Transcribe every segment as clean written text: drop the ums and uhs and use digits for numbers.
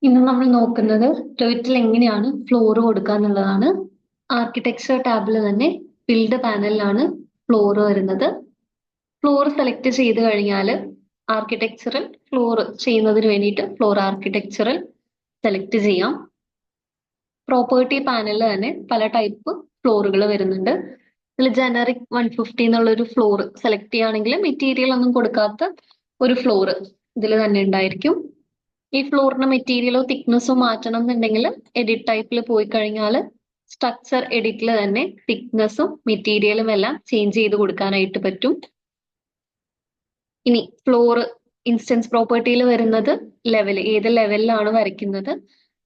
ഇന്ന് നമ്മൾ നോക്കുന്നത് ടൊയ്റ്റിൽ എങ്ങനെയാണ് ഫ്ലോർ കൊടുക്കുക എന്നുള്ളതാണ്. ആർക്കിടെക്ചർ ടാബിൽ തന്നെ ബിൽഡ് പാനലിലാണ് ഫ്ലോർ വരുന്നത്. ഫ്ലോർ സെലക്ട് ചെയ്ത് കഴിഞ്ഞാൽ ആർക്കിടെക്ചറൽ ഫ്ലോർ ചെയ്യുന്നതിന് വേണ്ടിയിട്ട് ഫ്ലോർ ആർക്കിടെക്ചറൽ സെലക്ട് ചെയ്യാം. പ്രോപ്പർട്ടി പാനലിൽ തന്നെ പല ടൈപ്പ് ഫ്ലോറുകൾ വരുന്നുണ്ട്. ഇതിൽ ജനറിക് 150 എന്നുള്ള ഒരു ഫ്ലോർ സെലക്ട് ചെയ്യുകയാണെങ്കിൽ മെറ്റീരിയൽ ഒന്നും കൊടുക്കാത്ത ഒരു ഫ്ലോർ ഇതിൽ തന്നെ ഉണ്ടായിരിക്കും. ഈ ഫ്ലോറിന് മെറ്റീരിയലോ തിക്നെസ്സോ മാറ്റണം എന്നുണ്ടെങ്കിൽ എഡിറ്റ് ടൈപ്പിൽ പോയി കഴിഞ്ഞാൽ സ്ട്രക്ചർ എഡിറ്റിൽ തന്നെ തിക്നെസ്സും മെറ്റീരിയലും എല്ലാം ചേഞ്ച് ചെയ്ത് കൊടുക്കാനായിട്ട് പറ്റും. ഇനി ഫ്ലോർ ഇൻസ്റ്റൻസ് പ്രോപ്പർട്ടിയിൽ വരുന്നത് ലെവൽ, ഏത് ലെവലിലാണ് വരയ്ക്കുന്നത്.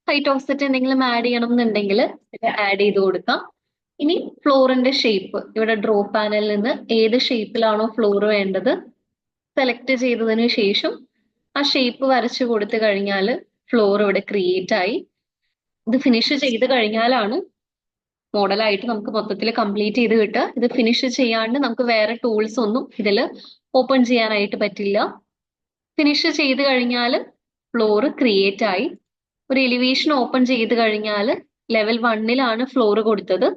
ഹൈറ്റ് ഓഫ്സെറ്റ് എന്തെങ്കിലും ആഡ് ചെയ്യണം എന്നുണ്ടെങ്കിൽ ഇത് ആഡ് ചെയ്ത് കൊടുക്കാം. ഇനി ഫ്ലോറിന്റെ ഷേപ്പ്, ഇവിടെ ഡ്രോ പാനലിൽ നിന്ന് ഏത് ഷേപ്പിലാണോ ഫ്ലോർ വേണ്ടത് സെലക്ട് ചെയ്തതിന് ശേഷം ആ ഷേപ്പ് വരച്ചു കൊടുത്തു കഴിഞ്ഞാൽ ഫ്ലോർ ഇവിടെ ക്രിയേറ്റ് ആയി. ഇത് ഫിനിഷ് ചെയ്ത് കഴിഞ്ഞാലാണ് മോഡലായിട്ട് നമുക്ക് മൊത്തത്തിൽ കംപ്ലീറ്റ് ചെയ്ത് കിട്ടുക. ഇത് ഫിനിഷ് ചെയ്യാണ്ട് നമുക്ക് വേറെ ടൂൾസ് ഒന്നും ഇതിൽ ഓപ്പൺ ചെയ്യാനായിട്ട് പറ്റില്ല. ഫിനിഷ് ചെയ്ത് കഴിഞ്ഞാൽ ഫ്ലോർ ക്രിയേറ്റ് ആയി. ഒരു എലിവേഷൻ ഓപ്പൺ ചെയ്ത് കഴിഞ്ഞാൽ ലെവൽ 1ലാണ് ഫ്ലോർ കൊടുത്തത്.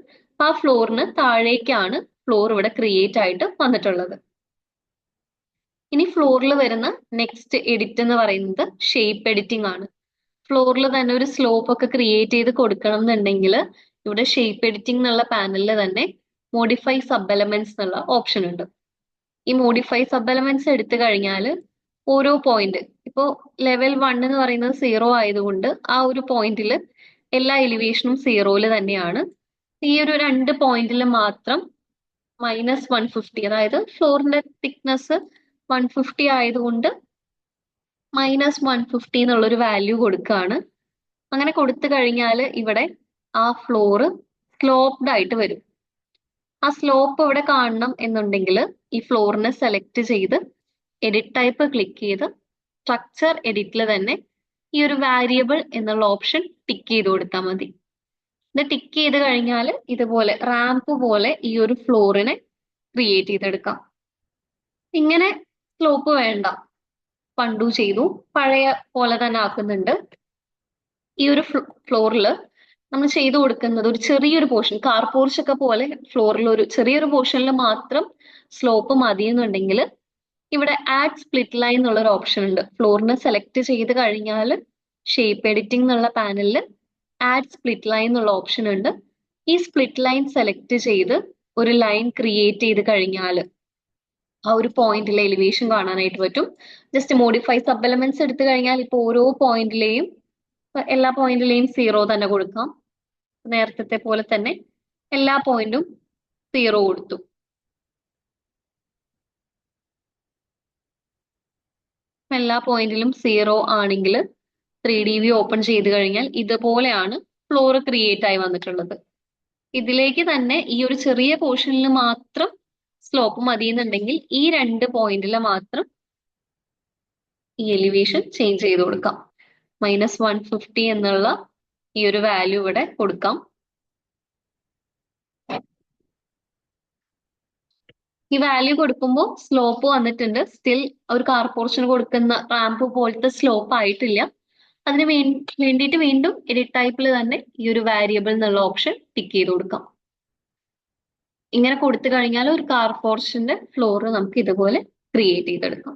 ആ ഫ്ലോറിന് താഴേക്കാണ് ഫ്ലോർ ഇവിടെ ക്രിയേറ്റ് ആയിട്ട് വന്നിട്ടുള്ളത്. ഇനി ഫ്ലോറിൽ വരുന്ന നെക്സ്റ്റ് എഡിറ്റ് എന്ന് പറയുന്നത് ഷേപ്പ് എഡിറ്റിംഗ് ആണ്. ഫ്ലോറിൽ തന്നെ ഒരു സ്ലോപ്പ് ഒക്കെ ക്രിയേറ്റ് ചെയ്ത് കൊടുക്കണം എന്നുണ്ടെങ്കിൽ ഇവിടെ ഷേപ്പ് എഡിറ്റിംഗ് എന്നുള്ള പാനലിൽ തന്നെ മോഡിഫൈ സബ് എലമെന്റ്സ് എന്നുള്ള ഓപ്ഷൻ ഉണ്ട്. ഈ മോഡിഫൈ സബ് എലമെന്റ്സ് എടുത്തു കഴിഞ്ഞാൽ ഓരോ പോയിന്റ്, ഇപ്പോ ലെവൽ 1 എന്ന് പറയുന്നത് 0 ആയതുകൊണ്ട് ആ ഒരു പോയിന്റിൽ എല്ലാ എലിവേഷനും 0യിൽ തന്നെയാണ്. ഈ ഒരു 2 പോയിന്റിൽ മാത്രം -150, അതായത് ഫ്ലോറിന്റെ തിക്നെസ് 150 ആയതുകൊണ്ട് -150 എന്നുള്ളൊരു വാല്യൂ കൊടുക്കുകയാണ്. അങ്ങനെ കൊടുത്തു കഴിഞ്ഞാൽ ഇവിടെ ആ ഫ്ലോറ് സ്ലോപ്ഡ് ആയിട്ട് വരും. ആ സ്ലോപ്പ് ഇവിടെ കാണണം എന്നുണ്ടെങ്കിൽ ഈ ഫ്ലോറിനെ സെലക്ട് ചെയ്ത് എഡിറ്റ് ടൈപ്പ് ക്ലിക്ക് ചെയ്ത് സ്ട്രക്ചർ എഡിറ്റിൽ തന്നെ ഈ ഒരു വാരിയബിൾ എന്നുള്ള ഓപ്ഷൻ ടിക്ക് ചെയ്ത് കൊടുത്താൽ മതി. ഇത് ടിക്ക് ചെയ്ത് കഴിഞ്ഞാൽ ഇതുപോലെ റാമ്പ് പോലെ ഈ ഒരു ഫ്ലോറിനെ ക്രിയേറ്റ് ചെയ്തെടുക്കാം. ഇങ്ങനെ സ്ലോപ്പ് വേണ്ട, പണ്ടു ചെയ്തു, പഴയ പോലെ തന്നെ ആക്കുന്നുണ്ട്. ഈ ഒരു ഫ്ലോറിൽ നമ്മൾ ചെയ്തു കൊടുക്കുന്നത് ഒരു ചെറിയൊരു പോർഷൻ, കാർ പോർച്ച് ഒക്കെ പോലെ ഫ്ലോറിൽ ഒരു ചെറിയൊരു പോർഷനിൽ മാത്രം സ്ലോപ്പ് മതിയെന്നുണ്ടെങ്കിൽ ഇവിടെ ആഡ് സ്പ്ലിറ്റ് ലൈൻ എന്നുള്ള ഒരു ഓപ്ഷൻ ഉണ്ട്. ഫ്ലോറിനെ സെലക്ട് ചെയ്ത് കഴിഞ്ഞാൽ ഷേപ്പ് എഡിറ്റിംഗ് എന്നുള്ള പാനലിൽ ആഡ് സ്പ്ലിറ്റ് ലൈൻ എന്നുള്ള ഓപ്ഷൻ ഉണ്ട്. ഈ സ്പ്ലിറ്റ് ലൈൻ സെലക്ട് ചെയ്ത് ഒരു ലൈൻ ക്രിയേറ്റ് ചെയ്ത് കഴിഞ്ഞാൽ ആ ഒരു പോയിന്റിലെ എലിവേഷൻ കാണാനായിട്ട് പറ്റും. ജസ്റ്റ് മോഡിഫൈ സബ് എലമെന്റ്സ് എടുത്തു കഴിഞ്ഞാൽ ഇപ്പോൾ ഓരോ പോയിന്റിലെയും എല്ലാ പോയിന്റിലെയും 0 തന്നെ കൊടുക്കാം. നേരത്തെ പോലെ തന്നെ എല്ലാ പോയിന്റും 0 കൊടുത്തു. എല്ലാ പോയിന്റിലും 0 ആണെങ്കിൽ 3D വ്യൂ ഓപ്പൺ ചെയ്ത് കഴിഞ്ഞാൽ ഇതുപോലെയാണ് ഫ്ലോർ ക്രിയേറ്റ് ആയി വന്നിട്ടുള്ളത്. ഇതിലേക്ക് തന്നെ ഈ ഒരു ചെറിയ പോർഷനിൽ മാത്രം സ്ലോപ്പ് മതിയെന്നുണ്ടെങ്കിൽ ഈ 2 പോയിന്റിൽ മാത്രം ഈ എലിവേഷൻ ചേഞ്ച് ചെയ്ത് കൊടുക്കാം. -150 എന്നുള്ള ഈ ഒരു വാല്യൂ ഇവിടെ കൊടുക്കാം. ഈ വാല്യൂ കൊടുക്കുമ്പോൾ സ്ലോപ്പ് വന്നിട്ടുണ്ട്. സ്റ്റിൽ ഒരു കാർ പോർഷന് കൊടുക്കുന്ന റാമ്പ് പോലത്തെ സ്ലോപ്പ് ആയിട്ടില്ല. അതിന് വേണ്ടിയിട്ട് വീണ്ടും എഡിറ്റ് ടൈപ്പിൽ തന്നെ ഈ ഒരു വാരിയബിൾ എന്നുള്ള ഓപ്ഷൻ ടിക്ക് ചെയ്ത് കൊടുക്കാം. ഇങ്ങനെ കൊടുത്തു കഴിഞ്ഞാൽ ഒരു കാർ പോർഷന്റെ ഫ്ലോർ നമുക്ക് ഇതുപോലെ ക്രിയേറ്റ് ചെയ്തെടുക്കാം.